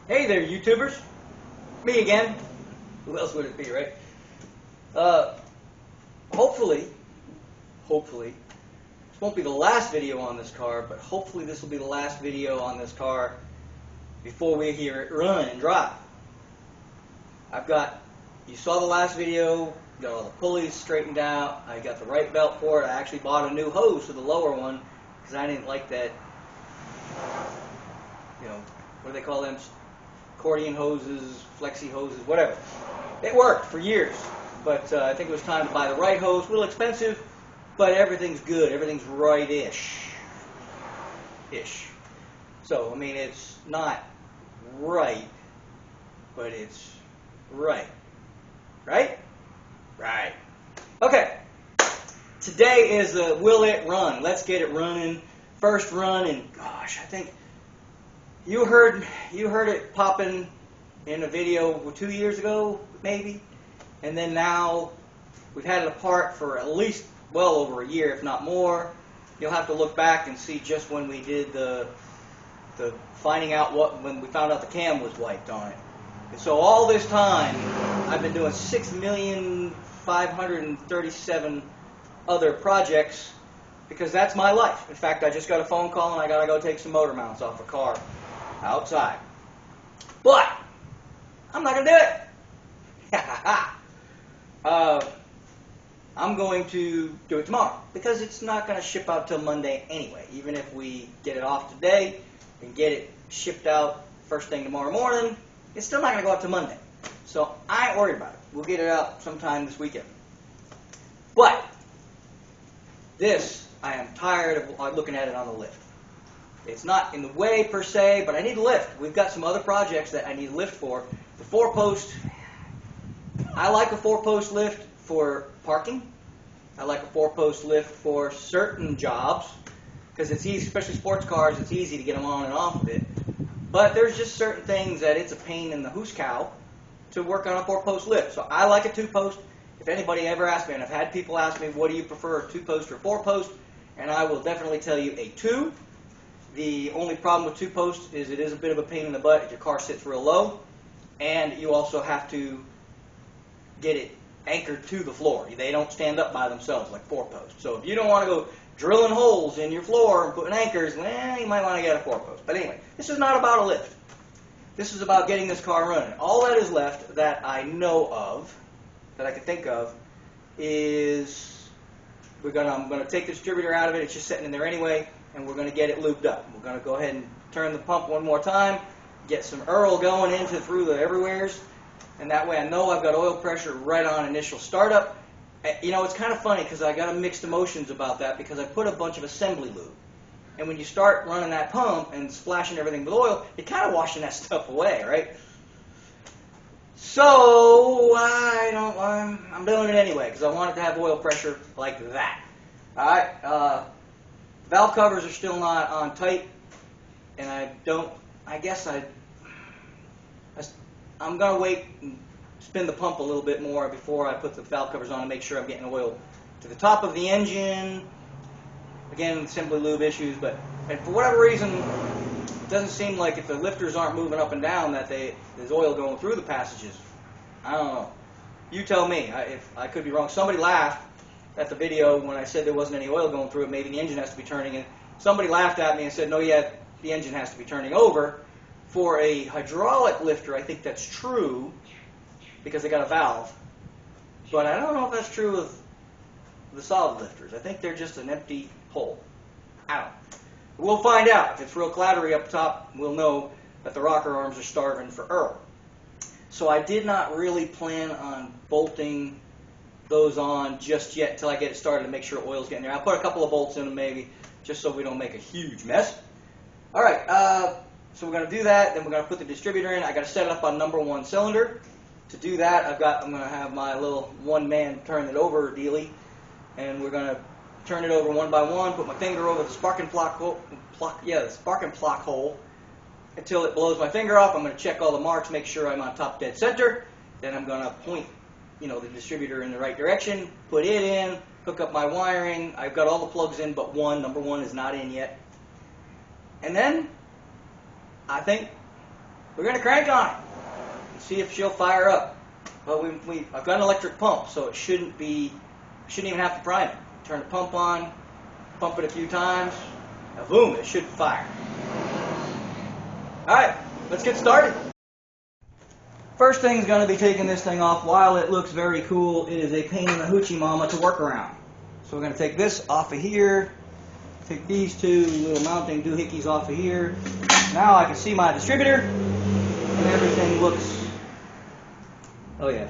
Hey there, YouTubers. Me again. Who else would it be, right? Hopefully, this won't be the last video on this car, but hopefully this will be the last video on this car before we hear it run and drive. You saw the last video, got all the pulleys straightened out, I got the right belt for it. I actually bought a new hose for the lower one because I didn't like that, what do they call them? Accordion hoses, flexi hoses, whatever. It worked for years, but I think it was time to buy the right hose. A little expensive, but everything's good. Everything's right-ish. So, I mean, it's not right, but it's right. Right? Right. Okay. Today is the Will It Run. Let's get it running. First run, and gosh, I think you heard it popping in a video 2 years ago, maybe, and then now we've had it apart for at least well over a year, if not more. You'll have to look back and see just when we did the when we found out the cam was wiped on it. And so all this time, I've been doing 6,537 other projects because that's my life. In fact, I just got a phone call and I gotta go take some motor mounts off a car outside. But I'm not going to do it. I'm going to do it tomorrow because it's not going to ship out till Monday anyway. Even if we get it off today and get it shipped out first thing tomorrow morning, it's still not going to go out till Monday. So I ain't worried about it. We'll get it out sometime this weekend. But this, I am tired of looking at it on the lift. It's not in the way per se, but I need a lift. We've got some other projects that I need a lift for. The 4-post, I like a 4-post lift for parking. I like a 4-post lift for certain jobs because it's easy, especially sports cars, it's easy to get them on and off of it. But there's just certain things that it's a pain in the hoos cow to work on a 4-post lift. So I like a 2-post. If anybody ever asks me, and I've had people ask me, what do you prefer, a 2-post or 4-post? And I will definitely tell you a 2. The only problem with 2-post is it is a bit of a pain in the butt if your car sits real low, and you also have to get it anchored to the floor. They don't stand up by themselves like 4-post. So if you don't want to go drilling holes in your floor and putting anchors, well, you might want to get a 4-post. But anyway, this is not about a lift. This is about getting this car running. All that is left that I know of, that I can think of, is I'm going to take the distributor out of it. It's just sitting in there anyway. And we're going to get it lubed up. We're going to go ahead and turn the pump one more time, get some Earl going through the everywheres, and that way I know I've got oil pressure right on initial startup. You know, it's kind of funny because I got mixed emotions about that because I put a bunch of assembly lube. And when you start running that pump and splashing everything with oil, you're kind of washing that stuff away, right? So I'm doing it anyway because I want it to have oil pressure like that. All right. Valve covers are still not on tight, and I'm going to wait and spin the pump a little bit more before I put the valve covers on and make sure I'm getting oil to the top of the engine. Again, simply lube issues, and for whatever reason, it doesn't seem like if the lifters aren't moving up and down that there's oil going through the passages. I don't know. You tell me. I could be wrong. Somebody laughed at the video when I said there wasn't any oil going through it. Maybe the engine has to be turning. And somebody laughed at me and said, no, yeah, the engine has to be turning over. For a hydraulic lifter, I think that's true because they got a valve. But I don't know if that's true with the solid lifters. I think they're just an empty hole. I don't know. We'll find out. If it's real clattery up top, we'll know that the rocker arms are starving for Earl. So I did not really plan on bolting those on just yet until I get it started to make sure oil's getting there. I'll put a couple of bolts in them maybe just so we don't make a huge mess. Alright, so we're going to do that. Then we're going to put the distributor in. I got to set it up on number 1 cylinder. To do that, I'm going to have my little one-man turn it over dealy, and we're going to turn it over one by one, put my finger over the sparking plug hole, until it blows my finger off. I'm going to check all the marks, make sure I'm on top dead center. Then I'm going to point the distributor in the right direction, put it in, hook up my wiring. I've got all the plugs in but one. Number 1 is not in yet. And then I think we're going to crank on it and see if she'll fire up. But I've got an electric pump, so it shouldn't even have to prime it. Turn the pump on, pump it a few times, and boom, it should fire. Alright, let's get started. First thing's going to be taking this thing off. While it looks very cool, it is a pain in the hoochie mama to work around. So we're going to take this off of here, take these two little mounting doohickeys off of here. Now I can see my distributor, and everything looks, oh yeah,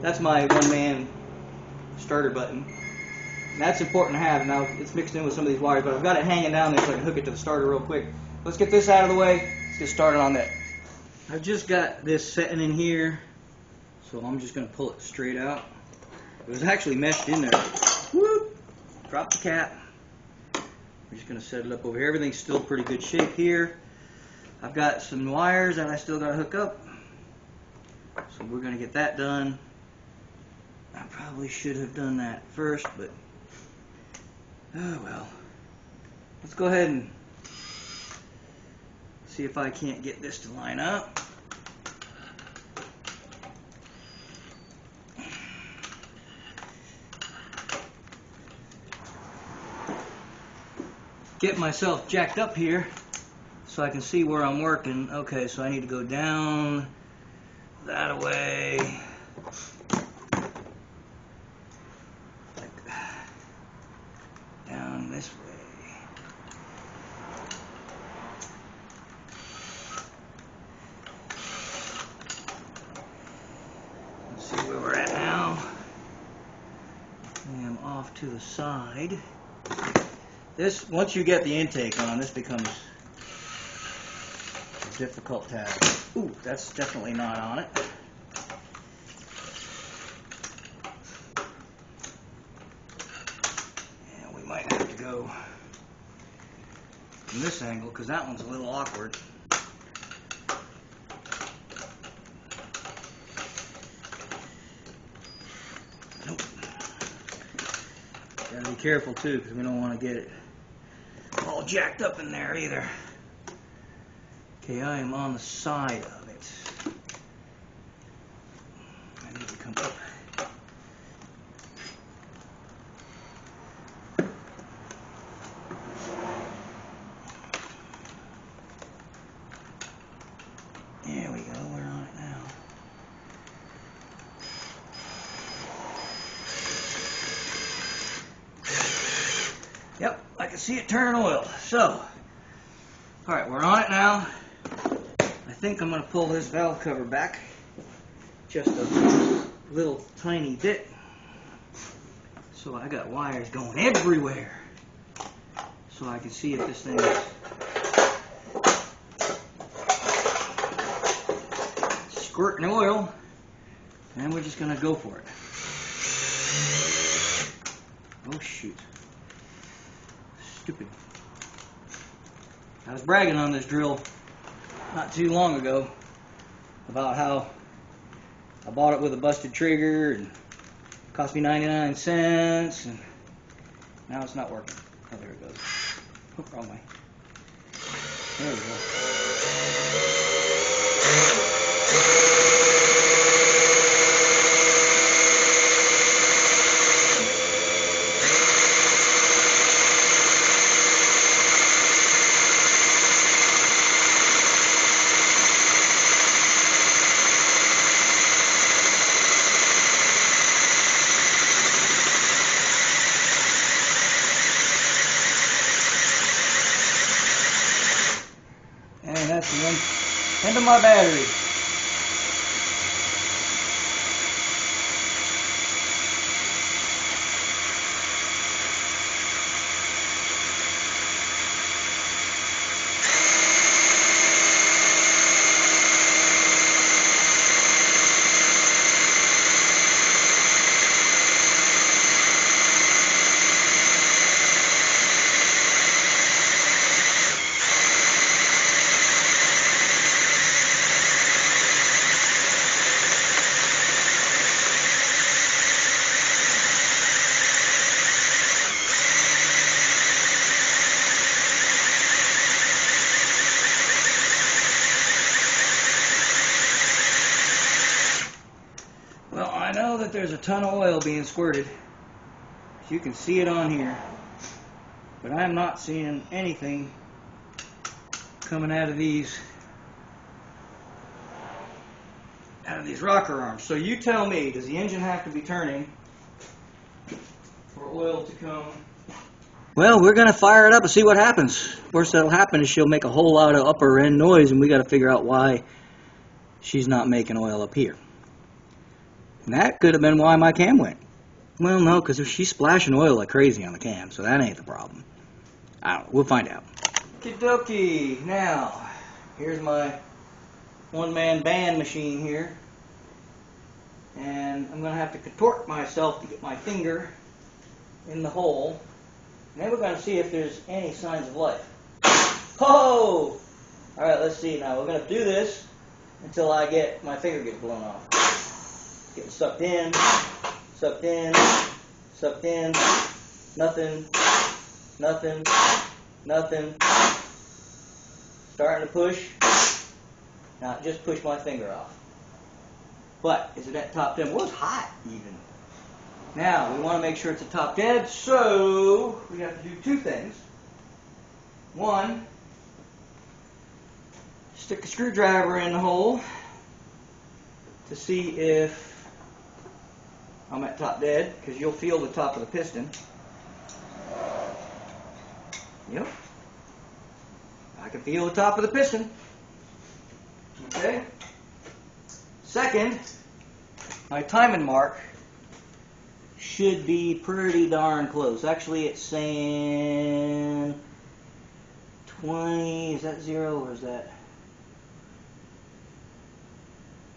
that's my one-man starter button. And that's important to have. Now it's mixed in with some of these wires, but I've got it hanging down there so I can hook it to the starter real quick. Let's get this out of the way. Let's get started on that. I've just got this setting in here, so I'm just going to pull it straight out. It was actually meshed in there. Whoop! Drop the cap. We're just going to set it up over here. Everything's still pretty good shape here. I've got some wires that I still got to hook up, so we're going to get that done. I probably should have done that first, but oh well. Let's go ahead and see if I can't get this to line up. Get myself jacked up here so I can see where I'm working. Okay, so I need to go down that way. Down this way. Let's see where we're at now. I am off to the side. This, once you get the intake on, this becomes a difficult task. Ooh, that's definitely not on it. And we might have to go from this angle because that one's a little awkward. Nope. Gotta be careful too because we don't want to get it all jacked up in there either. Okay, I am on the side of it. I need to come up. There we go, we're on it now. Yep, I can see it turning oil. So, alright, we're on it now. I think I'm going to pull this valve cover back just a little tiny bit. So I got wires going everywhere. So I can see if this thing is squirting oil. And we're just going to go for it. Oh shoot. Stupid. I was bragging on this drill not too long ago about how I bought it with a busted trigger and it cost me 99 cents and now it's not working. Oh, there it goes. Oh, wrong way. There we go. And that's the end of my battery. there's a ton of oil being squirted. You can see it on here. But I'm not seeing anything coming out of these rocker arms. So you tell me, does the engine have to be turning for oil to come? Well, we're going to fire it up and see what happens. Worst that'll happen is she'll make a whole lot of upper end noise, and we got to figure out why she's not making oil up here. And that could have been why my cam went. Well, no, because she's splashing oil like crazy on the cam, so that ain't the problem. I don't know. We'll find out. Okie dokie. Now, here's my one-man band machine here. And I'm going to have to contort myself to get my finger in the hole. And then we're going to see if there's any signs of life. Oh! Alright, let's see now. We're going to do this until I get my finger gets blown off. Getting sucked in, sucked in, sucked in. Nothing. Nothing. Nothing. Starting to push. Now just push my finger off. But is it at top dead? Well, it's hot even. Now we want to make sure it's at top dead, so we have to do two things. One, stick a screwdriver in the hole to see if I'm at top dead, because you'll feel the top of the piston. Yep. I can feel the top of the piston. Okay. Second, my timing mark should be pretty darn close. Actually, it's saying 20. Is that 0 or is that?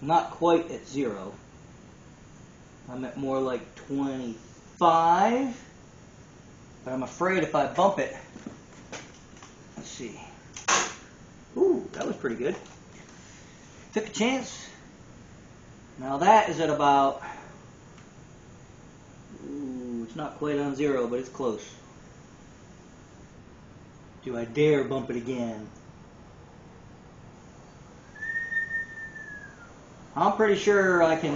Not quite at 0. I'm at more like 25. But I'm afraid if I bump it. Let's see. Ooh, that was pretty good. Took a chance. Now that is at about, ooh, it's not quite on 0, but it's close. Do I dare bump it again? I'm pretty sure I can.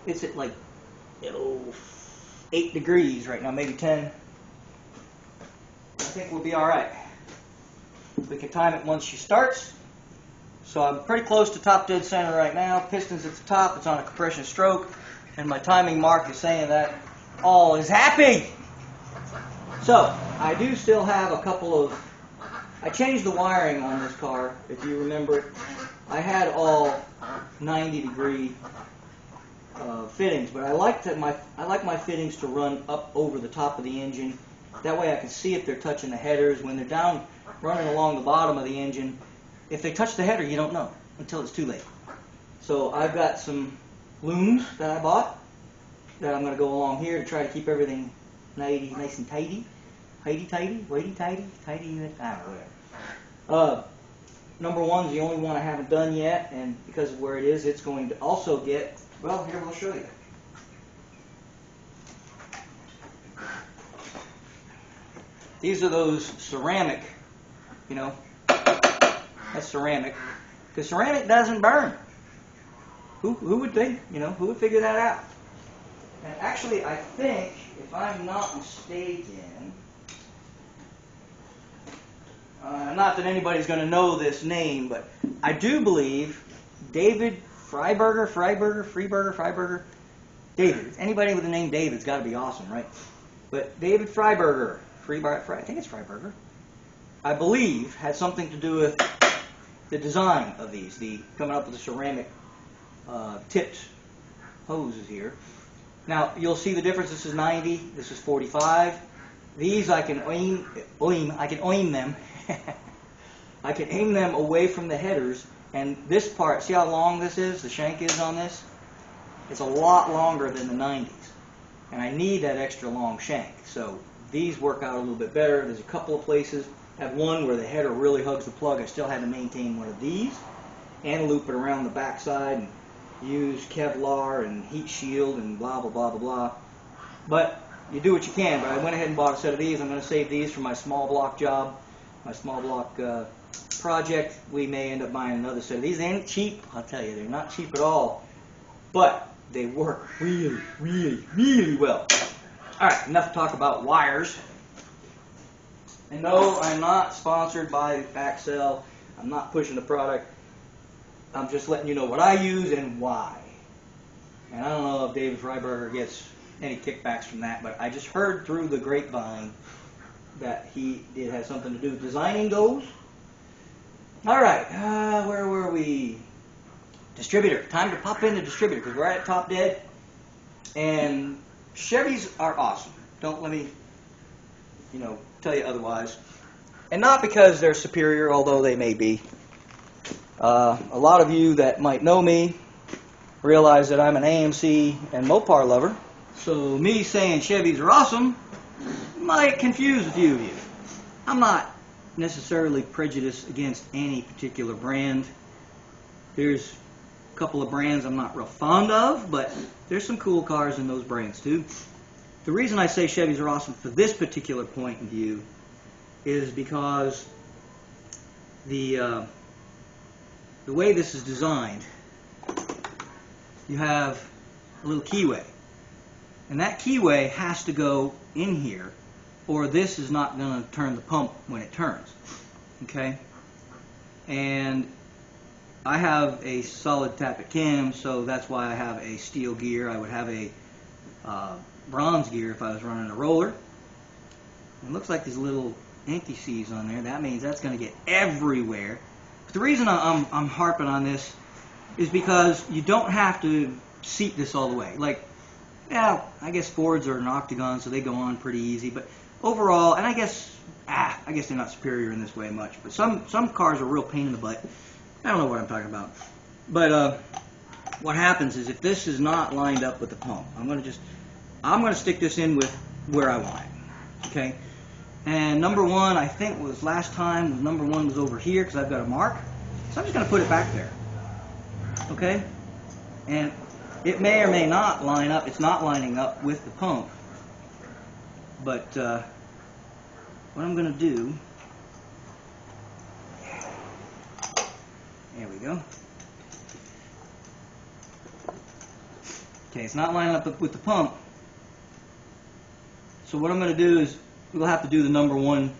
It's at like 8 degrees right now, maybe 10. I think we'll be all right. We can time it once she starts. So I'm pretty close to top dead center right now. Piston's at the top. It's on a compression stroke, and my timing mark is saying that all is happy. So I do still have a couple of. I changed the wiring on this car, if you remember it. I had all 90-degree fittings, but I like my fittings to run up over the top of the engine. That way I can see if they're touching the headers. When they're down running along the bottom of the engine, if they touch the header, you don't know until it's too late. So I've got some looms that I bought that I'm going to go along here to try to keep everything nice and tidy. Tidy, weighty, tidy, I don't know, whatever. Number 1 is the only one I haven't done yet, and because of where it is, it's going to also get, well, here we'll show you. These are those ceramic, you know, that's ceramic, because ceramic doesn't burn. Who would think, you know, who would figure that out? And actually, I think, if I'm not mistaken, not that anybody's going to know this name, but I do believe David Freiberger, David. Anybody with the name David's got to be awesome, right? But David Freiberger, I think it's Freiberger, I believe had something to do with the design of these, coming up with the ceramic tipped hoses here. Now you'll see the difference. This is 90. This is 45. These I can aim them. I can aim them away from the headers, and this part, see how long this is, the shank is on this? It's a lot longer than the 90s, and I need that extra long shank, so these work out a little bit better. There's a couple of places. I have one where the header really hugs the plug. I still had to maintain one of these and loop it around the backside and use Kevlar and heat shield and blah, blah, blah, blah, blah. But you do what you can, but I went ahead and bought a set of these. I'm going to save these for my small block job, my small block project. We may end up buying another set of these. They ain't cheap, I'll tell you. They're not cheap at all. But they work really, really, really well. Alright, enough talk about wires. And no, I'm not sponsored by Axel. I'm not pushing the product. I'm just letting you know what I use and why. And I don't know if David Freiberger gets any kickbacks from that, but I just heard through the grapevine that he did have something to do with designing those. Alright, where were we? Distributor. Time to pop in the distributor because we're at top dead. And Chevys are awesome. Don't let me, tell you otherwise. And not because they're superior, although they may be. A lot of you that might know me realize that I'm an AMC and Mopar lover. So me saying Chevys are awesome might confuse a few of you. I'm not necessarily prejudiced against any particular brand. There's a couple of brands I'm not real fond of, but there's some cool cars in those brands too. The reason I say Chevys are awesome for this particular point of view is because the way this is designed, you have a little keyway, and that keyway has to go in here, or this is not going to turn the pump when it turns. Okay, and I have a solid tappet cam, so that's why I have a steel gear. I would have a bronze gear if I was running a roller. It looks like these little anti-seize on there. That means that's going to get everywhere. But the reason I'm harping on this is because you don't have to seat this all the way. Like, yeah, I guess Fords are an octagon, so they go on pretty easy. But overall, and I guess they're not superior in this way much. But some cars are a real pain in the butt. I don't know what I'm talking about. But what happens is if this is not lined up with the pump, I'm going to stick this in with where I want it. Okay. And number one, I think was last time, number one was over here because I've got a mark. So I'm just going to put it back there. Okay? And it may or may not line up. It's not lining up with the pump. But what I'm going to do, there we go. Okay, it's not lining up with the pump. So what I'm going to do is we'll have to do the number one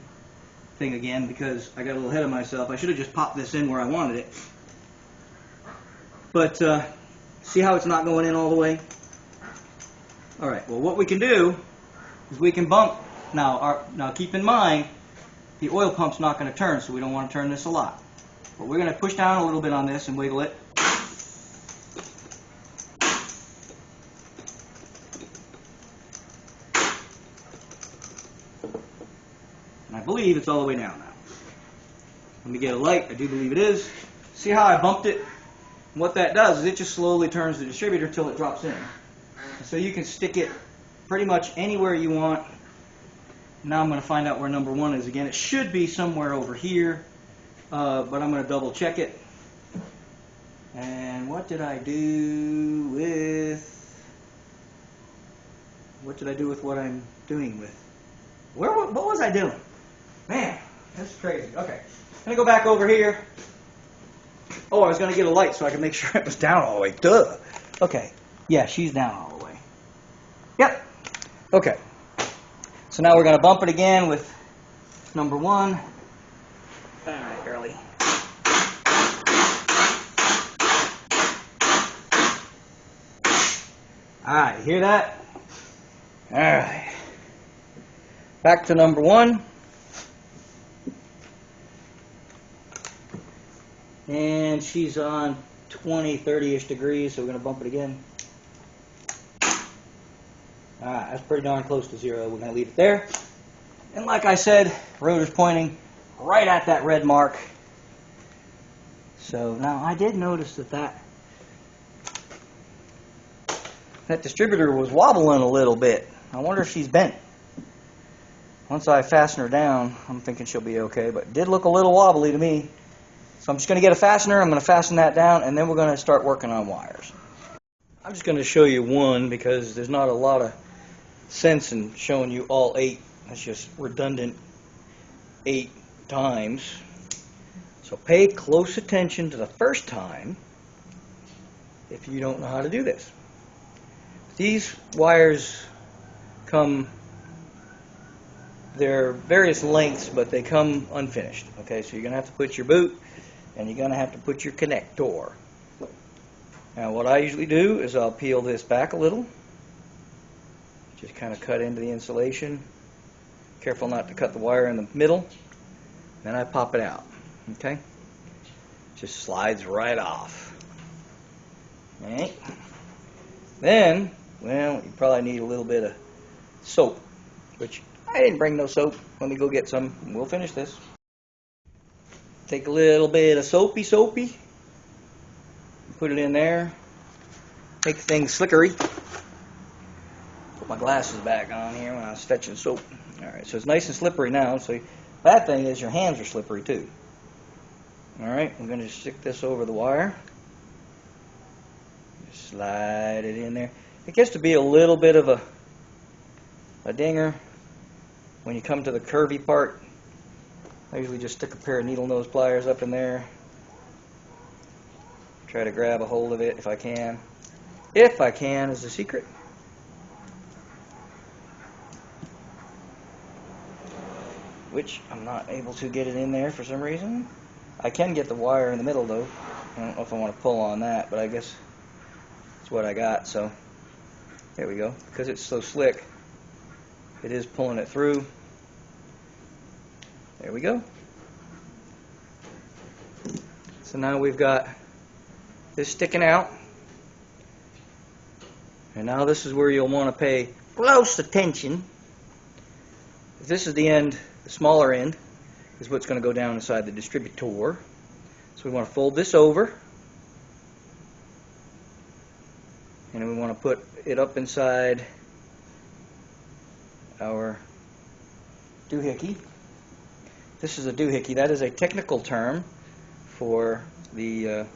thing again because I got a little ahead of myself. I should have just popped this in where I wanted it. But see how it's not going in all the way? Alright, well what we can do is we can bump. Now keep in mind, the oil pump's not going to turn, so we don't want to turn this a lot. But we're going to push down a little bit on this and wiggle it. And I believe it's all the way down now. Let me get a light. I do believe it is. See how I bumped it? And what that does is it just slowly turns the distributor until it drops in. So you can stick it pretty much anywhere you want. Now I'm going to find out where number one is again. It should be somewhere over here, but I'm going to double check it. And what did I do with what I'm doing with? What was I doing? Man, that's crazy. Okay, I'm going to go back over here. Oh, I was going to get a light so I could make sure it was down all the way. Duh. Okay, yeah, she's down all the way. Yep. Okay. So now we're going to bump it again with number one. All right, girlie. All right, hear that? All right. Back to number one. And she's on 20, 30-ish degrees, so we're going to bump it again. Alright, that's pretty darn close to zero. We're going to leave it there. And like I said, rotor's pointing right at that red mark. So now I did notice that distributor was wobbling a little bit. I wonder if she's bent. Once I fasten her down, I'm thinking she'll be okay, but it did look a little wobbly to me. So I'm just going to get a fastener, I'm going to fasten that down, and then we're going to start working on wires. I'm just going to show you one because there's not a lot of sense in showing you all 8. That's just redundant 8 times. So pay close attention to the first time if you don't know how to do this. These wires come, they're various lengths, but they come unfinished. Okay, so you're going to have to put your boot, and you're going to have to put your connector. Now what I usually do is I'll peel this back a little, just kind of cut into the insulation. Careful not to cut the wire in the middle. Then I pop it out. Okay, just slides right off. Alright. Then, well, you probably need a little bit of soap, which I didn't bring no soap. Let me go get some, and we'll finish this. Take a little bit of soapy, put it in there, make things slickery. Put my glasses back on here when I was fetching soap. Alright, so it's nice and slippery now. So bad thing is your hands are slippery too. Alright, I'm going to stick this over the wire. Just slide it in there. It gets to be a little bit of a dinger when you come to the curvy part. I usually just stick a pair of needle nose pliers up in there. Try to grab a hold of it if I can. If I can is the secret. Which I'm not able to get it in there for some reason. I can get the wire in the middle though. I don't know if I want to pull on that, but I guess that's what I got. So there we go. Because it's so slick, it is pulling it through. There we go. So now we've got this sticking out. And now this is where you'll want to pay close attention. If this is the end, the smaller end is what's going to go down inside the distributor. So we want to fold this over. And we want to put it up inside our doohickey. This is a doohickey. That is a technical term for the,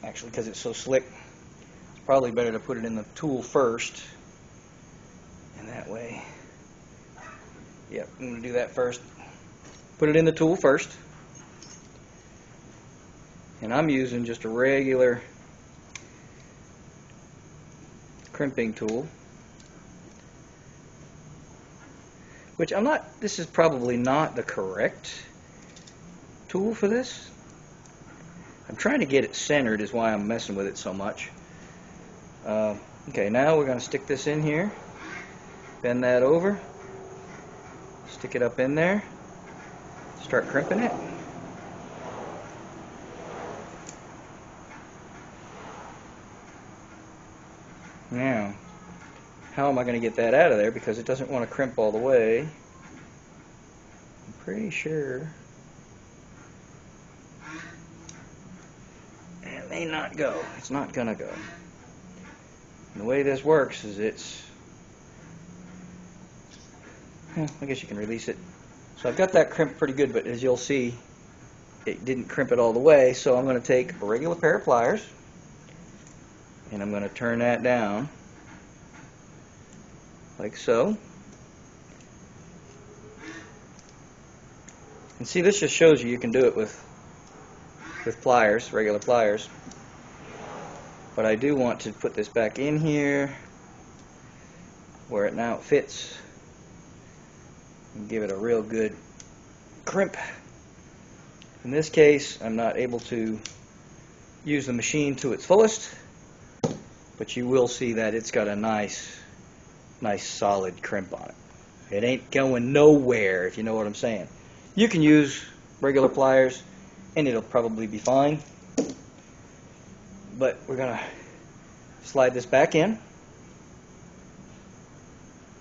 actually because it's so slick, it's probably better to put it in the tool first. And that way, yep, I'm going to do that first. Put it in the tool first. And I'm using just a regular crimping tool. Which I'm not, this is probably not the correct tool for this. I'm trying to get it centered is why I'm messing with it so much. Okay, now we're going to stick this in here. Bend that over. Stick it up in there. Start crimping it. Now, how am I going to get that out of there? Because it doesn't want to crimp all the way. I'm pretty sure it may not go. It's not going to go. And the way this works is it's, well, I guess you can release it. So I've got that crimped pretty good, but as you'll see, it didn't crimp it all the way. So I'm going to take a regular pair of pliers and I'm going to turn that down like so. And see, this just shows you can do it with pliers, regular pliers. But I do want to put this back in here where it now fits and give it a real good crimp. In this case, I'm not able to use the machine to its fullest, but you will see that it's got a nice solid crimp on it. It ain't going nowhere, if you know what I'm saying. You can use regular pliers and it'll probably be fine, but we're gonna slide this back in,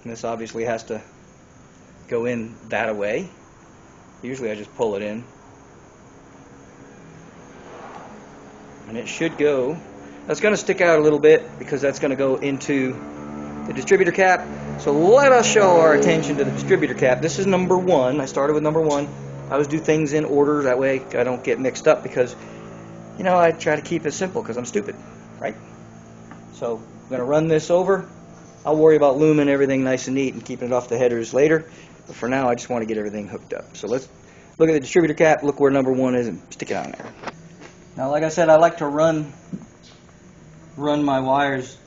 and this obviously has to go in that way. Usually I just pull it in and it should go. That's going to stick out a little bit because that's going to go into the distributor cap. So let us show our attention to the distributor cap. This is number 1. I started with number 1. I always do things in order, that way I don't get mixed up, because, you know, I try to keep it simple because I'm stupid, right? So I'm going to run this over. I'll worry about looming everything nice and neat and keeping it off the headers later. But for now, I just want to get everything hooked up. So let's look at the distributor cap, look where number 1 is, and stick it on there. Now, like I said, I like to run my wires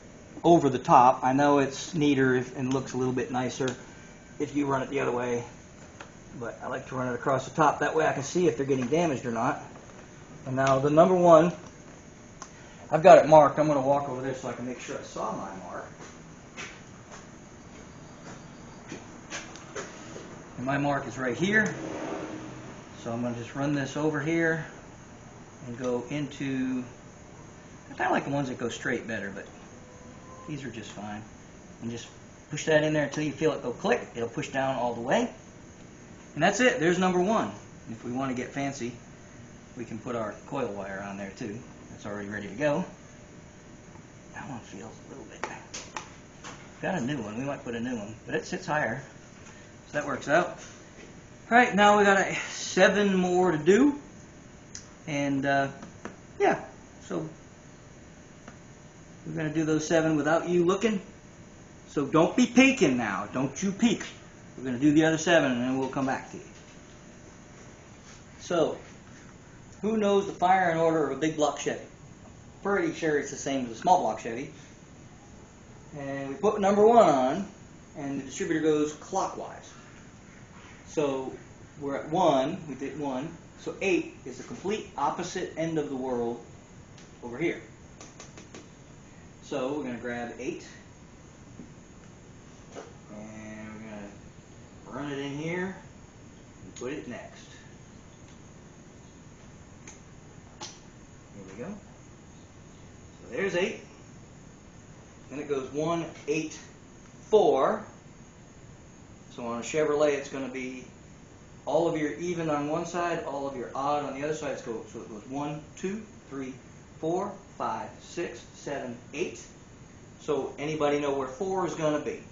over the top. I know it's neater and looks a little bit nicer if you run it the other way, but I like to run it across the top. That way I can see if they're getting damaged or not. And now the number one, I've got it marked. I'm going to walk over there so I can make sure I saw my mark. And my mark is right here. So I'm going to just run this over here and go into, I kind of like the ones that go straight better, but these are just fine. And just push that in there until you feel it go click. It'll push down all the way. And that's it. There's number one. If we want to get fancy, we can put our coil wire on there too. It's already ready to go. That one feels a little bit. Got a new one. We might put a new one, but it sits higher, so that works out. All right, now we got 7 more to do, and yeah. So we're gonna do those 7 without you looking. So don't be peeking now. Don't you peek. We're gonna do the other 7, and then we'll come back to you. So, who knows the firing order of a big block Chevy? Pretty sure it's the same as a small block Chevy. And we put number 1 on, and the distributor goes clockwise. So we're at 1, we did 1, so 8 is the complete opposite end of the world over here. So we're going to grab 8, and we're going to run it in here, and put it next. Here we go. So there's 8. Then it goes 1, 8, 4. So on a Chevrolet, it's going to be all of your even on one side, all of your odd on the other side. So it goes 1, 2, 3, 4, 5, 6, 7, 8. So anybody know where 4 is going to be?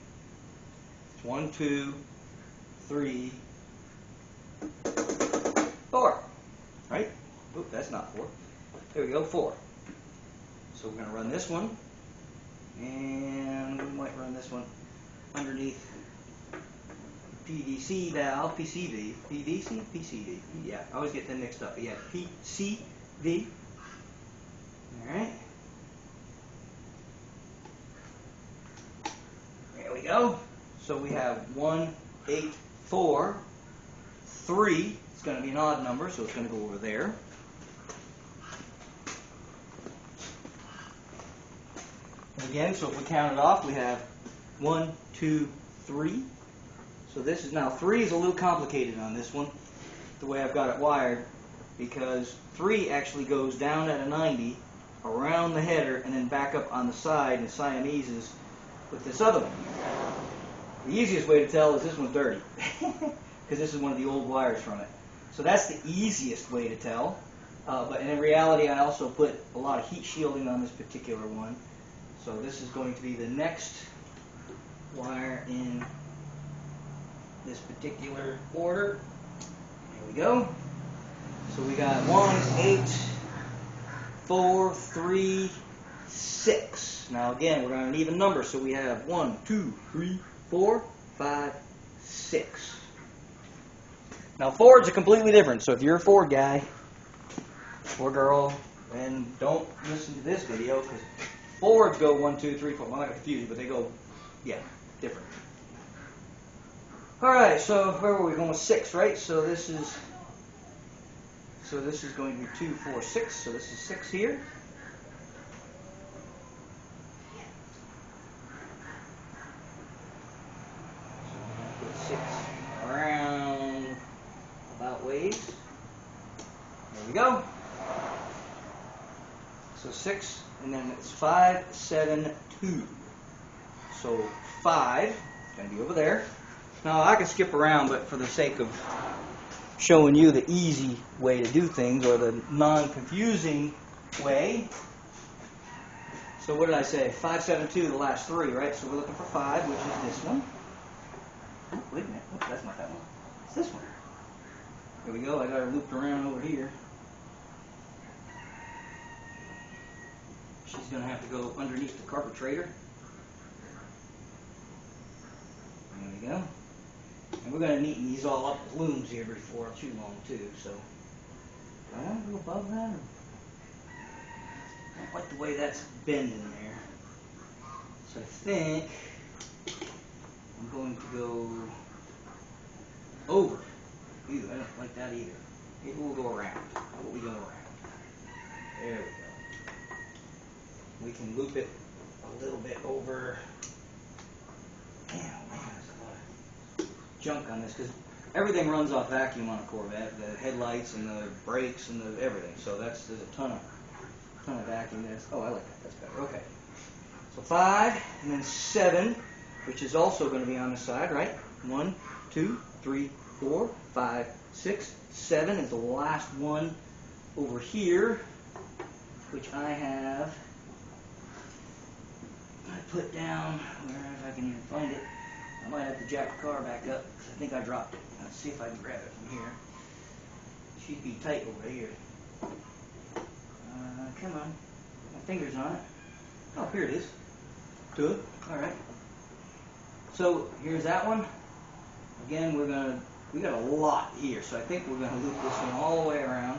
1, 2, 3, 4. Right? Oop, that's not 4. There we go, 4. So we're going to run this one, and we might run this one underneath PVC valve, PCV, PVC, PCV. Yeah, I always get them mixed up. But yeah, PCV. All right. There we go. So we have 1, 8, 4, 3. It's going to be an odd number, so it's going to go over there. Again, so if we count it off, we have 1, 2, 3. So this is now 3 is a little complicated on this one, the way I've got it wired, because 3 actually goes down at a 90, around the header, and then back up on the side and Siameses with this other one. The easiest way to tell is this one's dirty, because this is one of the old wires from it. So that's the easiest way to tell, but in reality I also put a lot of heat shielding on this particular one. So this is going to be the next wire in this particular order. There we go. So we got 1, 8, 4, 3, 6. Now again, we're on an even number, so we have 1, 2, 3, 4, 5, 6. Now Fords are completely different, so if you're a Ford guy or girl, then don't listen to this video, because Fords go 1, 2, 3, 4. Well, I'm not going to confuse you, but they go, yeah, different. Alright, so where were we going with 6, right? So this is going to be 2, 4, 6. So this is 6 here. So we're going to put 6 around about ways. There we go. So 6, and then it's 5, 7, 2. So 5 is going to be over there. Now I can skip around, but for the sake of showing you the easy way to do things, or the non-confusing way. So what did I say? 5, 7, 2, the last 3, right? So we're looking for 5, which is this one. Oh, wait a minute. Oh, that's not that one. It's this one. There we go. I got her looped around over here. She's going to have to go underneath the carburetor. There we go. And we're going to neaten these all up with looms here before too long too. So, do I want to go above that? Or? I don't like the way that's bending there. So I think I'm going to go over. Ew, I don't like that either. Maybe we'll go around. How about we go around? There we go. We can loop it a little bit over. Man, oh man, there's a lot of junk on this because everything runs off vacuum on a Corvette. The headlights and the brakes and the everything. So there's a ton of vacuum there. Oh, I like that. That's better. Okay. So 5 and then 7, which is also going to be on the side, right? 1, 2, 3, 4, 5, 6, 7 is the last one over here, which I put down wherever I can even find it. I might have to jack the car back up because I think I dropped it. Let's see if I can grab it from here. It should be tight over here. Come on. Put my fingers on it. Oh, here it is. Good. All right. So here's that one. Again, we got a lot here, so I think we're gonna loop this one all the way around.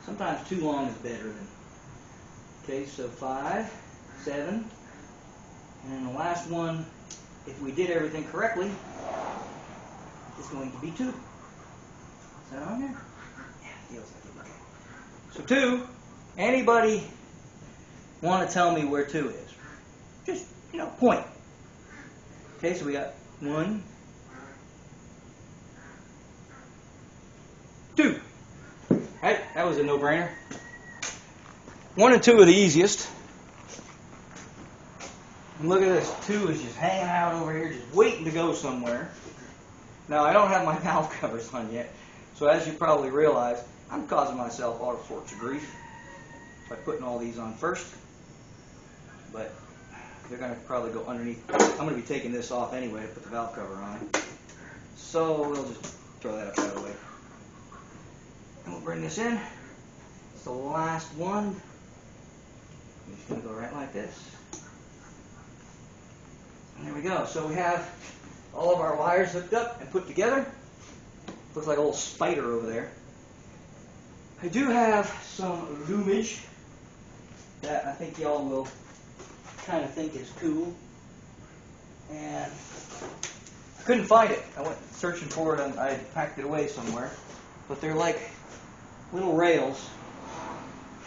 Sometimes too long is better than. Okay, so 5, 7, and then the last one, if we did everything correctly, is going to be 2. Is that on there? Yeah, feels like it. Okay. So 2. Anybody want to tell me where 2 is? Just, point. Okay, so we got 1, 2. Right, that was a no-brainer. 1 and 2 are the easiest. And look at this, 2 is just hanging out over here, just waiting to go somewhere. Now, I don't have my valve covers on yet, so as you probably realize, I'm causing myself all sorts of grief by putting all these on first. But they're going to probably go underneath. I'm going to be taking this off anyway to put the valve cover on. So we'll just throw that up out of the way. And we'll bring this in. It's the last one. I'm just going to go right like this. And there we go. So we have all of our wires hooked up and put together. Looks like a little spider over there. I do have some loomage that I think y'all will kind of think is cool. And I couldn't find it. I went searching for it and I packed it away somewhere. But they're like little rails.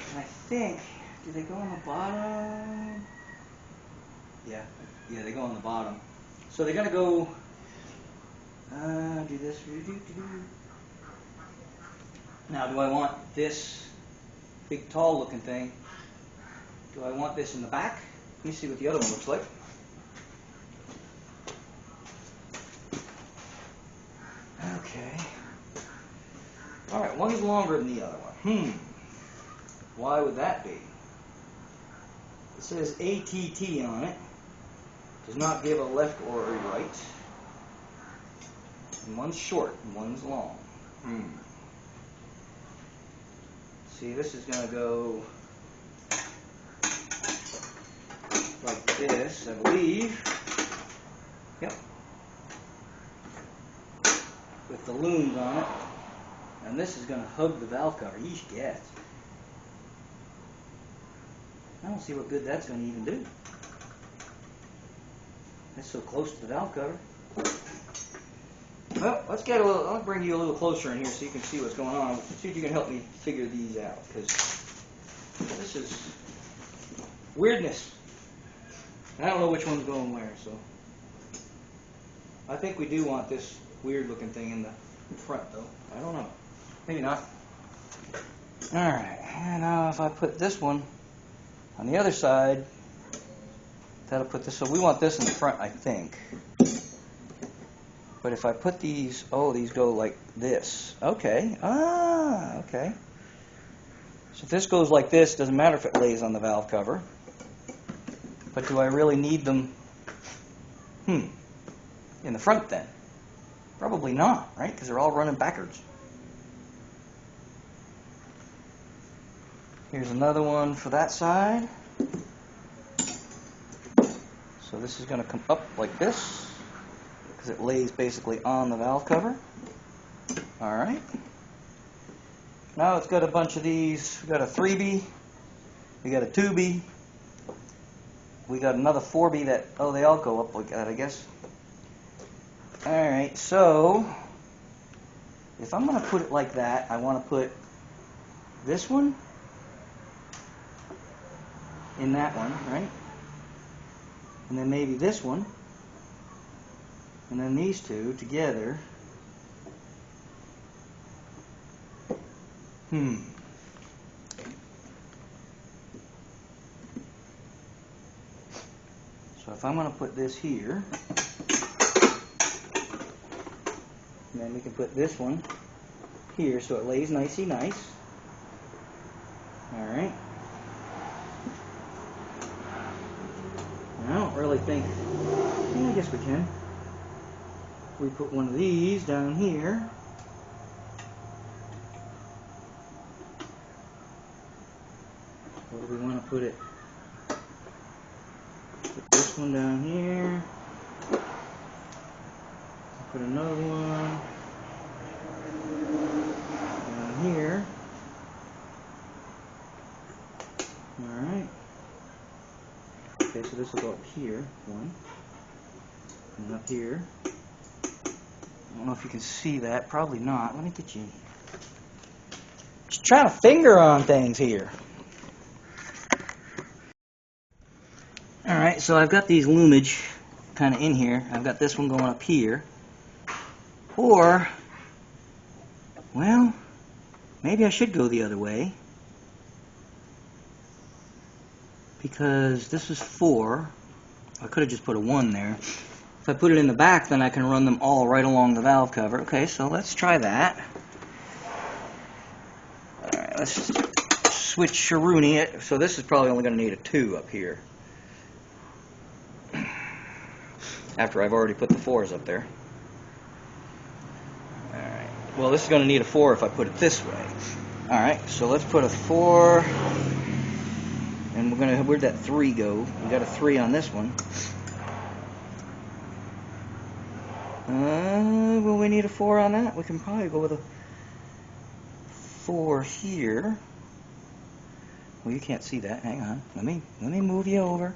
And I think, do they go on the bottom? Yeah, they go on the bottom. So they're going to go, do this. Now, do I want this big, tall looking thing? Do I want this in the back? Let me see what the other one looks like. Okay. All right, one is longer than the other one. Why would that be? It says ATT on it. Does not give a left or a right. And one's short and one's long. See, this is going to go like this, I believe. Yep. With the looms on it. And this is going to hug the valve cover. Yeesh, gets. I don't see what good that's going to even do. That's so close to the valve cover. Well, let's get a little. I'll bring you a little closer in here so you can see what's going on. Let's see if you can help me figure these out, because this is weirdness. I don't know which one's going where, so I think we do want this weird-looking thing in the front, though. I don't know. Maybe not. All right. And now, if I put this one on the other side, that'll put this. So we want this in the front, I think. But if I put these, these go like this. Okay. Okay. So if this goes like this, doesn't matter if it lays on the valve cover. But do I really need them in the front then? Probably not, right? Because they're all running backwards. Here's another one for that side. So this is going to come up like this, because it lays basically on the valve cover. All right. Now it's got a bunch of these. We got a 3B, we got a 2B, we got another 4B that, oh, they all go up like that, I guess. Alright, so if I'm going to put it like that, I want to put this one in that one, right? And then maybe this one, and then these two together. So if I'm going to put this here, and then we can put this one here so it lays nicey nice. Alright. I don't really think, yeah, I guess we can. We put one of these down here. Where do we want to put it? Put this one down here. Put another one down here. Alright. Okay, so this will go up here, one. And up here. I don't know if you can see that. Probably not. Let me get you. Just trying to finger on things here. Alright, so I've got these loomage kind of in here. I've got this one going up here. Or, well, maybe I should go the other way. Because this is 4. I could have just put a 1 there. If I put it in the back, then I can run them all right along the valve cover. Okay, so let's try that. Alright, let's switch Sharoonie it. So this is probably only going to need a 2 up here. After I've already put the 4s up there. Alright, well this is going to need a 4 if I put it this way. Alright, so let's put a 4. And we're going to, where'd that 3 go? We got a 3 on this one. Will we need a 4 on that? We can probably go with a 4 here. Well, you can't see that. Hang on. Let me move you over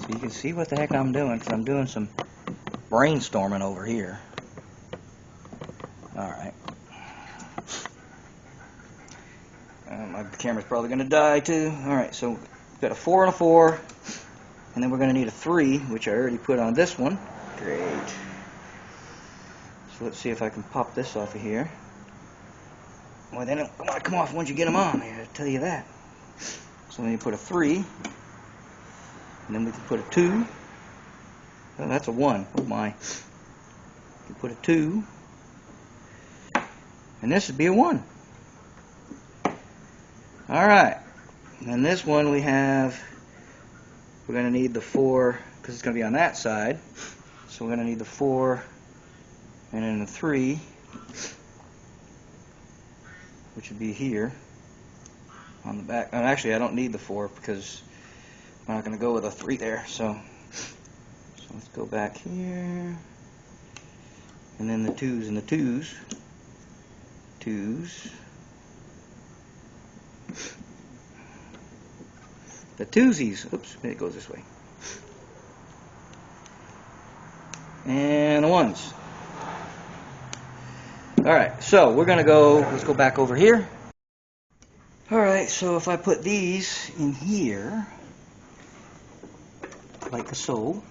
so you can see what the heck I'm doing, because I'm doing some brainstorming over here. Alright. My camera's probably going to die too. Alright, so we've got a 4 and a 4. And then we're going to need a 3, which I already put on this one. Great. So let's see if I can pop this off of here. Well, they don't want to come off once you get them on, I tell you that. So then you put a 3. And then we can put a 2. Oh, that's a 1. Oh my. You put a 2. And this would be a 1. Alright. And this one we have, we're going to need the 4, because it's going to be on that side. So we're going to need the 4 and then the 3, which would be here on the back. Oh, actually, I don't need the 4 because I'm not going to go with a 3 there. So let's go back here. And then the 2s and the 2s. 2s. The 2sies. Oops, it goes this way. And the 1s. Alright, so we're going to go, let's go back over here. Alright, so if I put these in here, like so.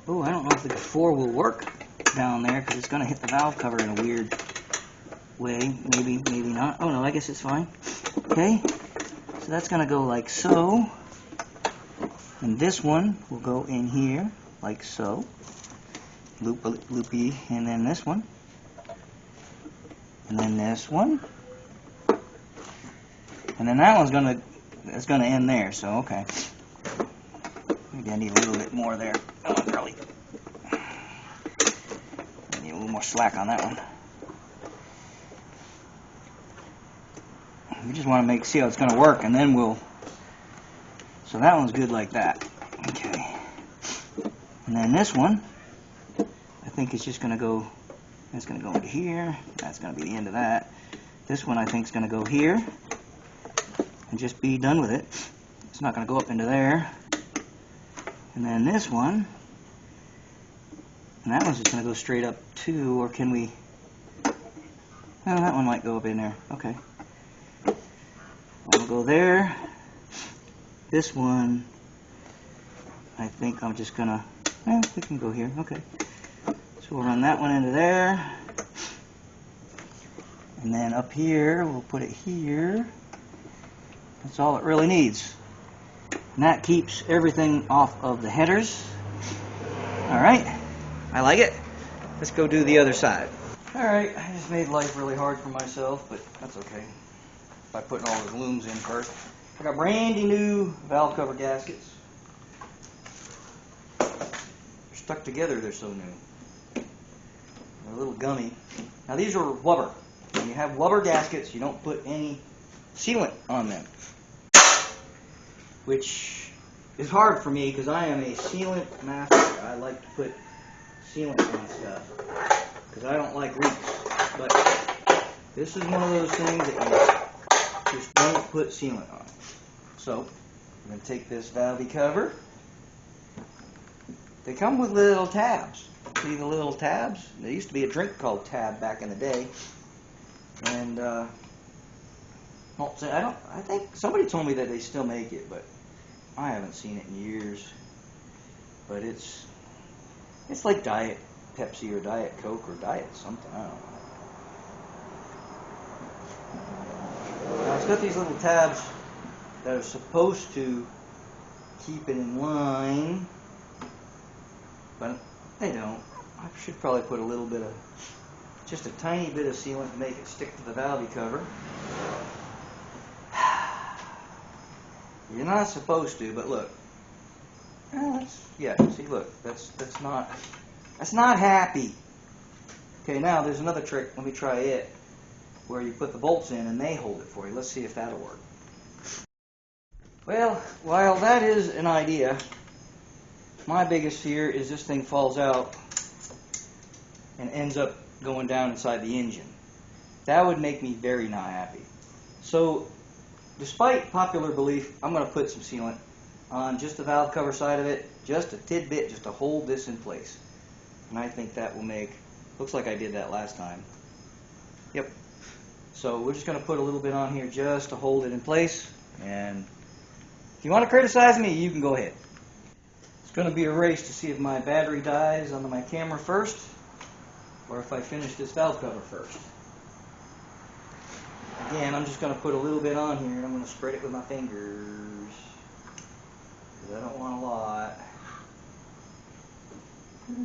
Oh, I don't know if the 4 will work down there because it's going to hit the valve cover in a weird way. Maybe, maybe not. Oh no, I guess it's fine. Okay, so that's going to go like so. And this one will go in here like so. Loopy, and then this one. And then this one. And then that one's it's gonna end there, so okay. Maybe I need a little bit more there. Oh, probably. I need a little more slack on that one. We just want to see how it's going to work, and then we'll. So that one's good like that. Okay. And then this one, I think it's just going to go. It's going to go into here. That's going to be the end of that. This one I think is going to go here and just be done with it. It's not going to go up into there. And then this one, and that one's just going to go straight up too, or can we? Oh, that one might go up in there. Okay. I'll go there. This one, I think I'm just going to, we can go here. Okay. So we'll run that one into there. And then up here, we'll put it here. That's all it really needs. And that keeps everything off of the headers. Alright, I like it. Let's go do the other side. Alright, I just made life really hard for myself, but that's okay. By putting all those looms in first. I got brandy new valve cover gaskets. They're stuck together, they're so new. They're a little gummy. Now these are rubber. When you have rubber gaskets, you don't put any sealant on them. Which is hard for me because I am a sealant master. I like to put sealant on stuff because I don't like leaks. But this is one of those things that you just don't put sealant on. So I'm going to take this valve cover. They come with little tabs. See the little tabs? There used to be a drink called Tab back in the day. And I think somebody told me that they still make it, but I haven't seen it in years. But it's like Diet Pepsi or Diet Coke or Diet something, I don't know. Now it's got these little tabs that are supposed to keep it in line, but they don't. I should probably put a little bit of, just a tiny bit of sealant to make it stick to the valve cover. You're not supposed to, but look. See, look, that's not happy. Okay, now there's another trick. Let me try it, where you put the bolts in and they hold it for you. Let's see if that'll work. Well, while that is an idea, my biggest fear is this thing falls out and ends up going down inside the engine. That would make me very not happy. So, despite popular belief, I'm going to put some sealant on just the valve cover side of it, just a tidbit, just to hold this in place. And I think that will make, looks like I did that last time. Yep. So we're just going to put a little bit on here just to hold it in place. And if you want to criticize me, you can go ahead. It's going to be a race to see if my battery dies on my camera first, or if I finish this valve cover first. Again, I'm just going to put a little bit on here and I'm going to spread it with my fingers, because I don't want a lot. There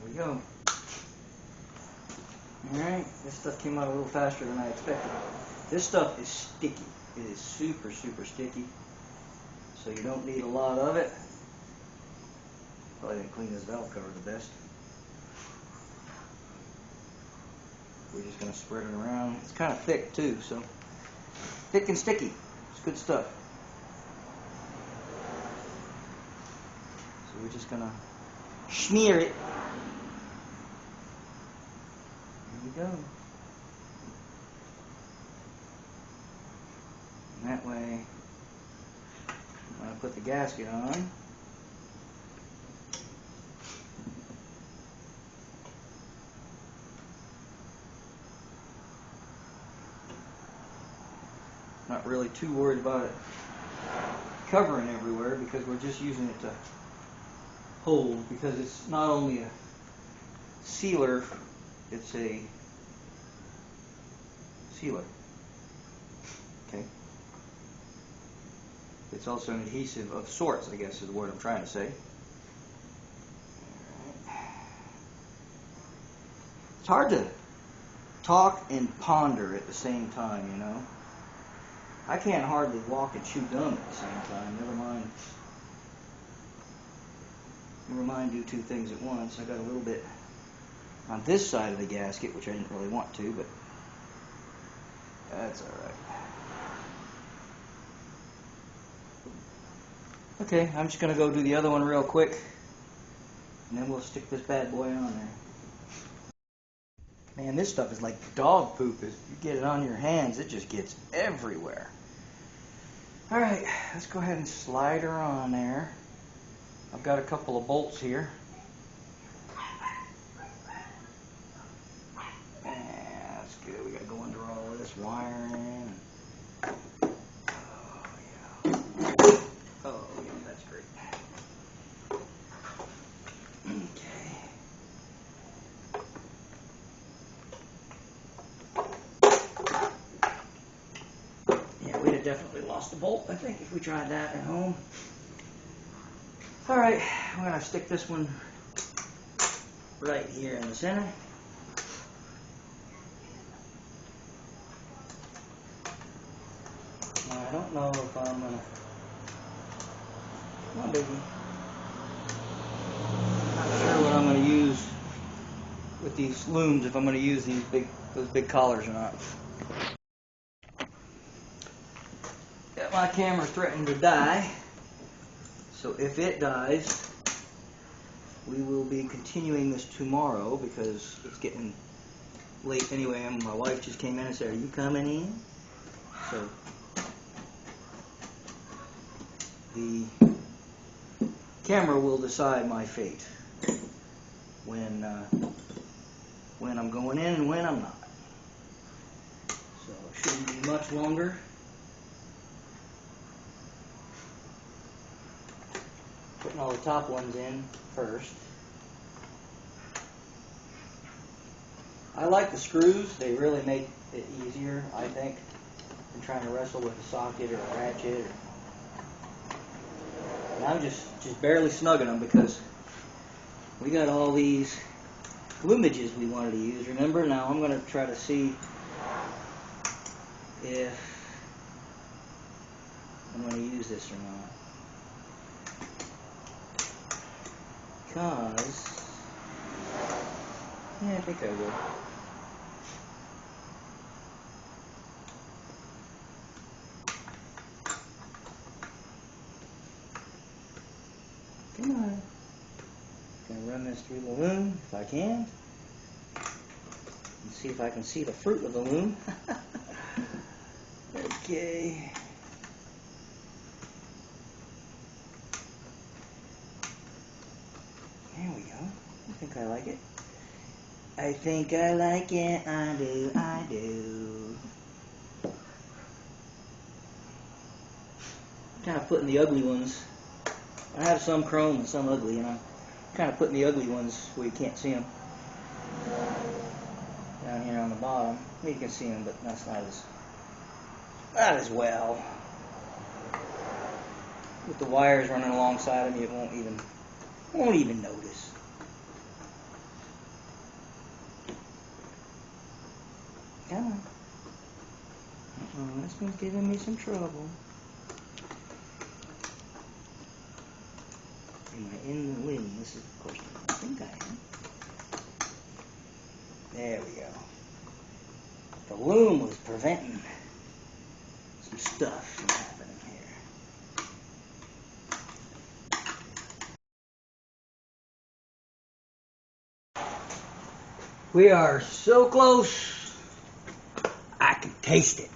we go. Alright, this stuff came out a little faster than I expected. This stuff is sticky. It is super, super sticky. So you don't need a lot of it. Probably didn't clean this valve cover the best. We're just going to spread it around. It's kind of thick too, so thick and sticky. It's good stuff. So we're just going to smear it. There we go. And that way, when I put the gasket on, not really too worried about it covering everywhere, because we're just using it to hold, because it's not only a sealer, it's a sealer. Okay. It's also an adhesive of sorts, I guess is the word I'm trying to say. It's hard to talk and ponder at the same time, you know. I can't hardly walk and chew gum at the same time. Never mind do two things at once. I got a little bit on this side of the gasket, which I didn't really want to, but that's alright. Okay, I'm just going to go do the other one real quick, and then we'll stick this bad boy on there. Man, this stuff is like dog poop. If you get it on your hands, it just gets everywhere. Alright, let's go ahead and slide her on there. I've got a couple of bolts here. That's good. We got to go under all this wiring. Oh yeah, that's great. Okay. Yeah, we'd have definitely lost the bolt, I think, if we tried that at home. Alright, I'm going to stick this one right here in the center. Now, I don't know if I'm going to... Come on, baby. Not sure what I'm going to use with these looms, if I'm going to use those big collars or not. Yeah, my camera's threatening to die, so if it dies, we will be continuing this tomorrow because it's getting late anyway, and my wife just came in and said, "Are you coming in?" So the camera will decide my fate when I'm going in and when I'm not. So it shouldn't be much longer. Putting all the top ones in first. I like the screws. They really make it easier, I think, than trying to wrestle with a socket or a ratchet. And I'm just barely snugging them because we got all these gloomages we wanted to use, remember? Now I'm going to try to see if I'm going to use this or not. Because, yeah, I think I will. Come on. Gonna run this through the loom if I can. And see if I can see the fruit of the loom. Okay. There we go. I think I like it. I think I like it. I do. I do. Kind of putting the ugly ones. I have some chrome and some ugly, and I'm kind of putting the ugly ones where you can't see them. Down here on the bottom. You can see them, but that's not as well. With the wires running alongside them, you won't even notice. Come on. This one's giving me some trouble. Am I in the loom? This is the question. I think I am. There we go. The loom was preventing some stuff from happening here. We are so close. I can taste it.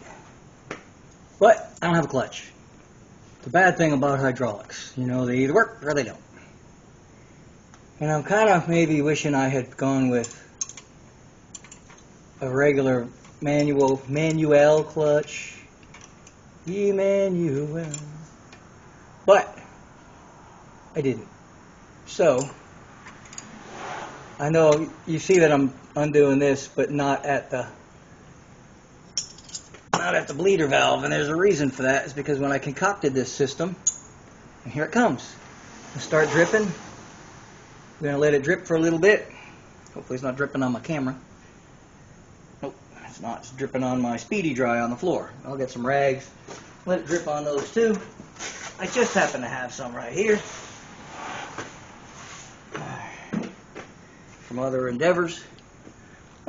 But I don't have a clutch. The bad thing about hydraulics, they either work or they don't. And I'm kind of maybe wishing I had gone with a regular manual clutch. Emmanuel. But I didn't. So I know you see that I'm undoing this, but not at the bleeder valve, and there's a reason for that. It's because when I concocted this system, and here it comes. I start dripping. We're going to let it drip for a little bit. Hopefully it's not dripping on my camera. Nope, it's not. It's dripping on my Speedy Dry on the floor. I'll get some rags. Let it drip on those too. I just happen to have some right here. From other endeavors.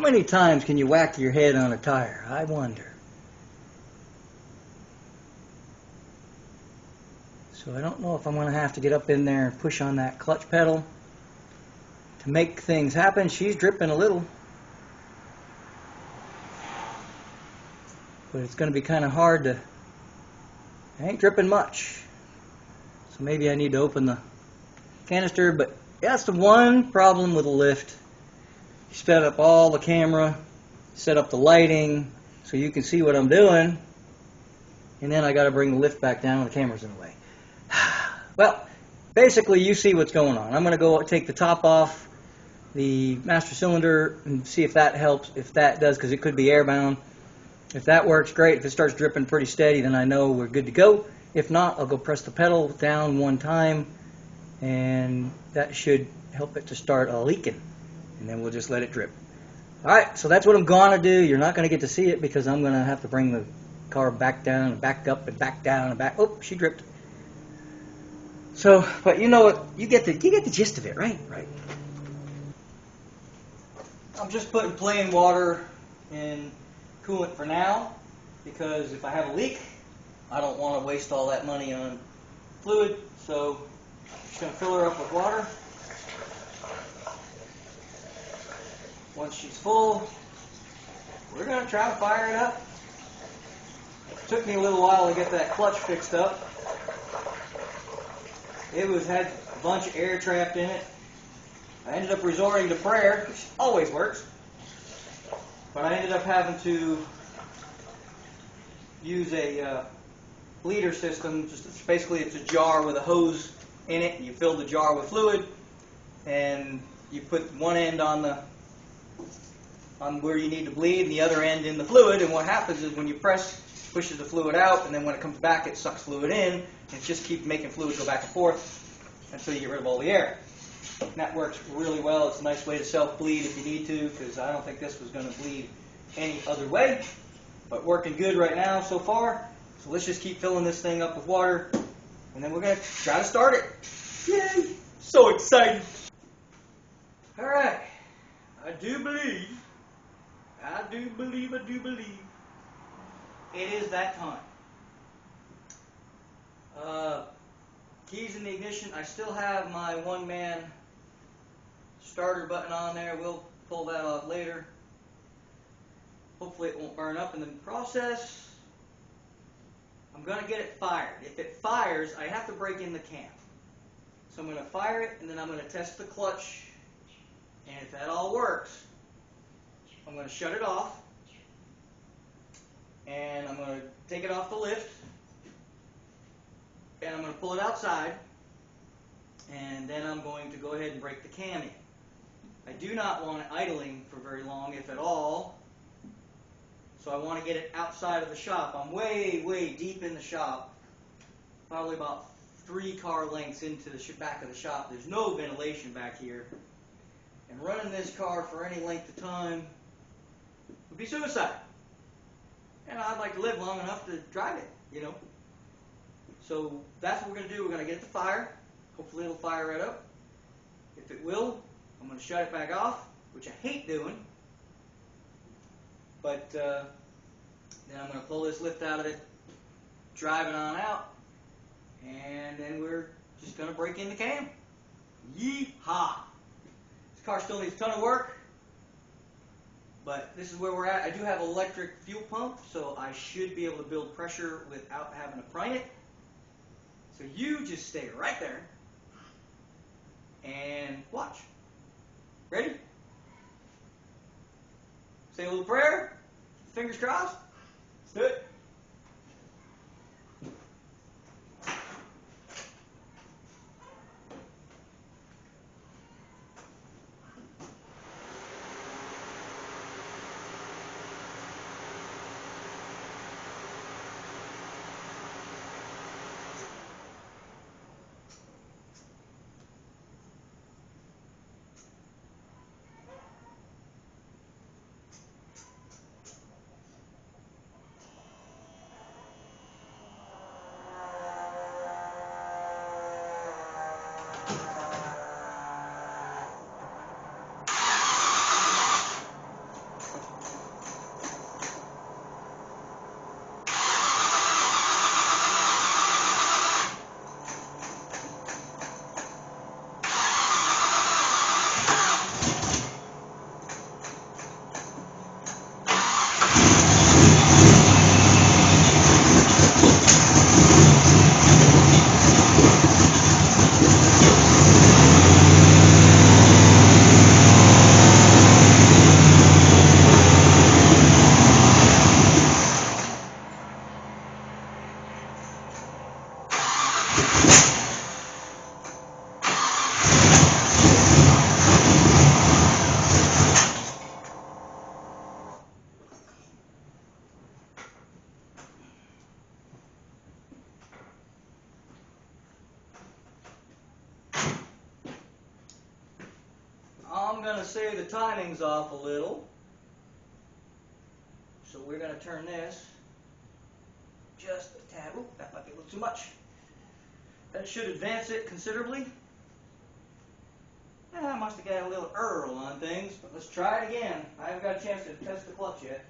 many times can you whack your head on a tire? I wonder. So I don't know if I'm going to have to get up in there and push on that clutch pedal to make things happen. She's dripping a little. But it's going to be kind of hard to... I ain't dripping much. So maybe I need to open the canister. But that's the one problem with a lift. You set up all the camera, set up the lighting, so you can see what I'm doing. And then I got to bring the lift back down and the camera's in the way. Well, basically you see what's going on. I'm going to go take the top off the master cylinder and see if that helps, if that does, because it could be airbound. If that works, great. If it starts dripping pretty steady, then I know we're good to go. If not, I'll go press the pedal down one time, and that should help it to start leaking. And then we'll just let it drip. Alright, so that's what I'm going to do. You're not going to get to see it because I'm going to have to bring the car back down and back up and back down and back. Oh, she dripped. So, but you know what? You get the gist of it, right? Right. I'm just putting plain water in coolant for now because if I have a leak, I don't want to waste all that money on fluid. So, I'm just going to fill her up with water. Once she's full, we're going to try to fire it up. It took me a little while to get that clutch fixed up. It had a bunch of air trapped in it. I ended up resorting to prayer, which always works. But I ended up having to use a bleeder system. Basically, it's a jar with a hose in it. You fill the jar with fluid, and you put one end on where you need to bleed, and the other end in the fluid. And what happens is when you press, it pushes the fluid out, and then when it comes back, it sucks fluid in, and it just keeps making fluid go back and forth until you get rid of all the air. And that works really well. It's a nice way to self-bleed if you need to, because I don't think this was going to bleed any other way. But working good right now so far. So let's just keep filling this thing up with water, and then we're going to try to start it. Yay! So excited! All right. I do believe, it is that time. Keys in the ignition. I still have my one-man starter button on there. We'll pull that off later. Hopefully it won't burn up in the process. I'm going to get it fired. If it fires, I have to break in the cam. So I'm going to fire it, and then I'm going to test the clutch. And if that all works, I'm going to shut it off. And I'm going to take it off the lift. And I'm going to pull it outside. And then I'm going to go ahead and break the cam in. I do not want it idling for very long, if at all. So I want to get it outside of the shop. I'm way, way deep in the shop. Probably about 3 car lengths into the back of the shop. There's no ventilation back here. And running this car for any length of time would be suicide. And I'd like to live long enough to drive it, you know. So that's what we're going to do. We're going to get it to fire. Hopefully it'll fire right up. If it will, I'm going to shut it back off, which I hate doing. But then I'm going to pull this lift out of it, drive it on out, and then we're just going to break in the cam. Yee-haw! This car still needs a ton of work, but this is where we're at. I do have an electric fuel pump, so I should be able to build pressure without having to prime it. So you just stay right there and watch. Ready? Say a little prayer. Fingers crossed. Let's do it. I'm going to say the timing's off a little. So we're going to turn this just a tad. Oop, that might be a little too much. That should advance it considerably. I must have got a little Earl on things, but let's try it again. I haven't got a chance to test the clutch yet.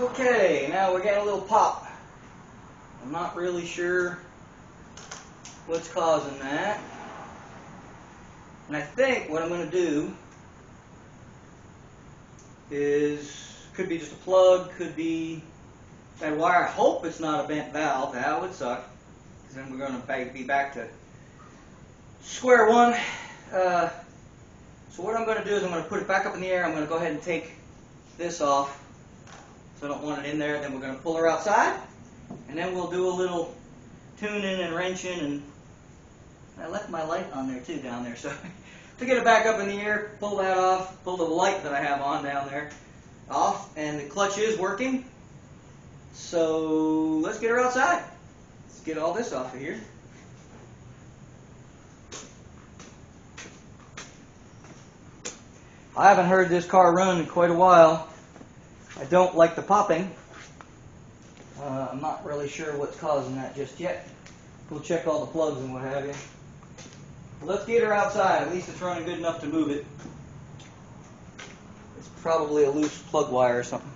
Okay, now we're getting a little pop. I'm not really sure what's causing that. And I think what I'm going to do is, could be just a plug, could be that wire. I hope it's not a bent valve. That would suck, because then we're going to be back to square one. So what I'm going to do is I'm going to put it back up in the air. I'm going to go ahead and take this off. So I don't want it in there. Then we're going to pull her outside, and then we'll do a little tuning and wrenching. And I left my light on there too down there. So to get it back up in the air, pull that off, pull the light that I have on down there off, and the clutch is working. So let's get her outside. Let's get all this off of here. I haven't heard this car run in quite a while. I don't like the popping. I'm not really sure what's causing that just yet. We'll check all the plugs and what have you. But let's get her outside. At least it's running good enough to move it. It's probably a loose plug wire or something.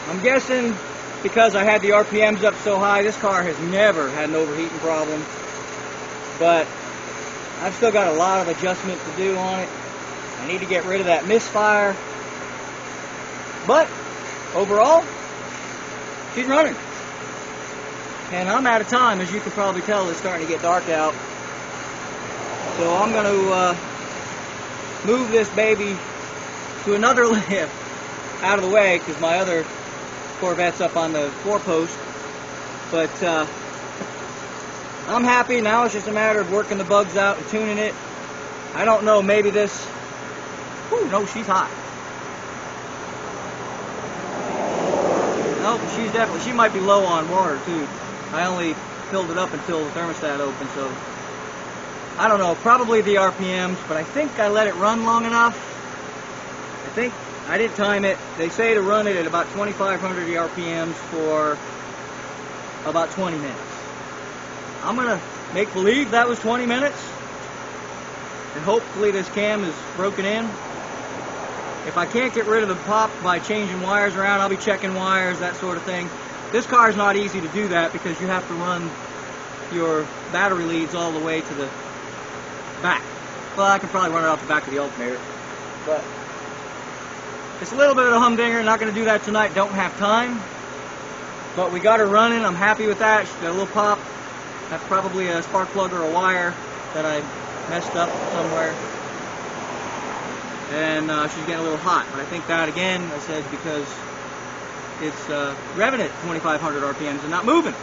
I'm guessing because I had the RPMs up so high, this car has never had an overheating problem. But I've still got a lot of adjustment to do on it. I need to get rid of that misfire. But overall, she's running. And I'm out of time, as you can probably tell. It's starting to get dark out. So I'm going to move this baby to another lift out of the way, because my other Corvette's up on the 4-post. But I'm happy. Now it's just a matter of working the bugs out and tuning it. I don't know, maybe this... Ooh, no, she's hot. Nope, she's definitely... She might be low on water, too. I only filled it up until the thermostat opened, so... I don't know, probably the RPMs, but I think I let it run long enough. I think I didn't time it. They say to run it at about 2,500 RPMs for about 20 minutes. I'm going to make believe that was 20 minutes. And hopefully this cam is broken in. If I can't get rid of the pop by changing wires around, I'll be checking wires, that sort of thing. This car is not easy to do that because you have to run your battery leads all the way to the back. Well, I can probably run it off the back of the alternator. But it's a little bit of a humdinger. Not going to do that tonight. Don't have time. But we got her running. I'm happy with that. She's got a little pop. That's probably a spark plug or a wire that I messed up somewhere. And she's getting a little hot. But I think that, again, I said because it's revving at 2,500 RPMs and not moving.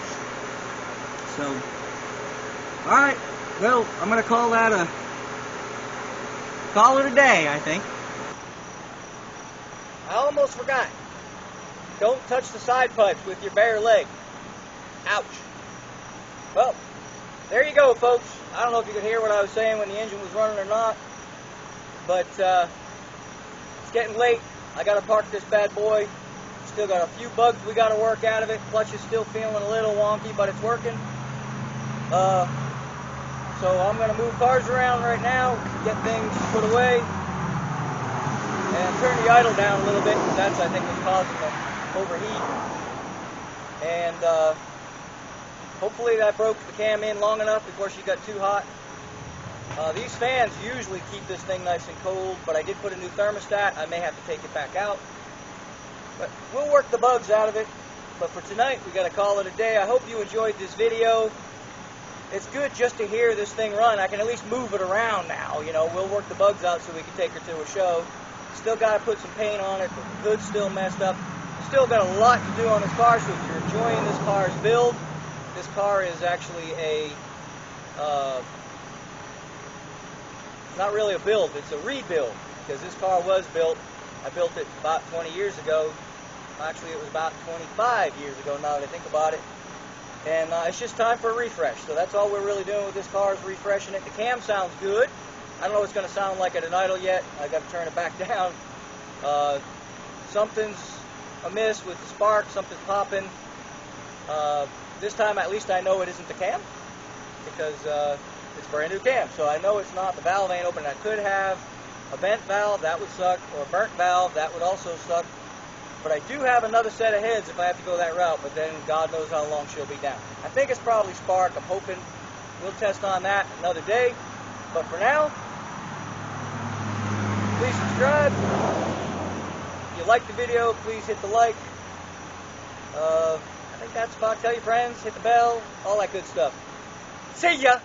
So, alright. Well, I'm going to call that a... call it a day, I think. I almost forgot. Don't touch the side pipes with your bare leg. Ouch. Well, there you go, folks. I don't know if you could hear what I was saying when the engine was running or not, but it's getting late. I got to park this bad boy. Still got a few bugs we got to work out of it. Clutch is still feeling a little wonky, but it's working. So I'm going to move cars around right now, get things put away, and turn the idle down a little bit, because that's, I think, what's causing the overheat. And hopefully that broke the cam in long enough before she got too hot. These fans usually keep this thing nice and cold, but I did put a new thermostat. I may have to take it back out. But we'll work the bugs out of it. But for tonight, we got to call it a day. I hope you enjoyed this video. It's good just to hear this thing run. I can at least move it around now. You know, we'll work the bugs out so we can take her to a show. Still got to put some paint on it. The hood's still messed up. Still got a lot to do on this car, so if you're enjoying this car's build, this car is actually a, not really a build, it's a rebuild, because this car was built, I built it about 20 years ago. Actually, it was about 25 years ago now that I think about it. And it's just time for a refresh. So that's all we're really doing with this car is refreshing it. The cam sounds good. I don't know what it's going to sound like at an idle yet. I got to turn it back down. Something's amiss with the spark. Something's popping. This time, at least I know it isn't the cam, because it's a brand new cam. So I know it's not. The valve ain't open. I could have a bent valve. That would suck. Or a burnt valve. That would also suck. But I do have another set of heads if I have to go that route, but then God knows how long she'll be down. I think it's probably spark. I'm hoping we'll test on that another day. But for now, please subscribe. If you like the video, please hit the like. I think that's about it. Tell your friends, hit the bell, all that good stuff. See ya!